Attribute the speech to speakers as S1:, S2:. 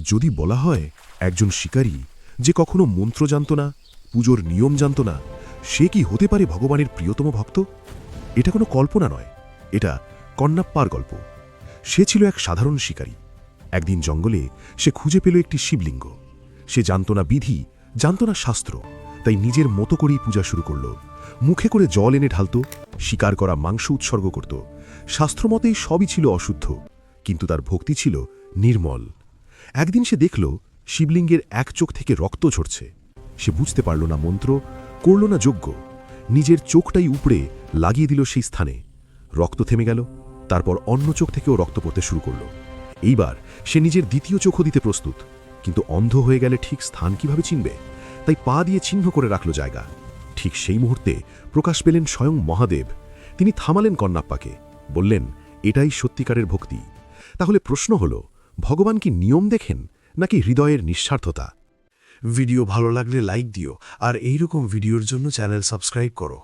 S1: যদি বলা হয় একজন শিকারী যে কখনো মন্ত্র জানত না, পুজোর নিয়ম জানত না, সে কি হতে পারে ভগবানের প্রিয়তম ভক্ত? এটা কোনো কল্পনা নয়, এটা কন্নাপ্পার গল্প। সে ছিল এক সাধারণ শিকারী। একদিন জঙ্গলে সে খুঁজে পেল একটি শিবলিঙ্গ। সে জানত না বিধি, জানত না শাস্ত্র, তাই নিজের মতো করেই পূজা শুরু করল। মুখে করে জল এনে ঢালত, শিকার করা মাংস উৎসর্গ করত। শাস্ত্রমতেই সবই ছিল অশুদ্ধ, কিন্তু তার ভক্তি ছিল নির্মল। একদিন সে দেখল শিবলিঙ্গের এক চোখ থেকে রক্ত ঝরছে। সে বুঝতে পারল না মন্ত্র, করল না যজ্ঞ, নিজের চোখটাই উপড়ে লাগিয়ে দিল সেই স্থানে। রক্ত থেমে গেল, তারপর অন্য চোখ থেকেও রক্ত পড়তে শুরু করল। এইবার সে নিজের দ্বিতীয় চোখও দিতে প্রস্তুত, কিন্তু অন্ধ হয়ে গেলে ঠিক স্থান কিভাবে চিনবে? তাই পা দিয়ে চিহ্ন করে রাখল জায়গা। ঠিক সেই মুহূর্তে প্রকাশ পেলেন স্বয়ং মহাদেব। তিনি থামালেন কন্নাপ্পাকে, বললেন, এটাই সত্যিকারের ভক্তি। তাহলে প্রশ্ন হল, ভগবান কি নিয়ম দেখেন নাকি হৃদয়ের নিঃস্বার্থতা?
S2: ভিডিও ভালো লাগলে লাইক দিও, আর এইরকম ভিডিওর জন্য চ্যানেল সাবস্ক্রাইব করো।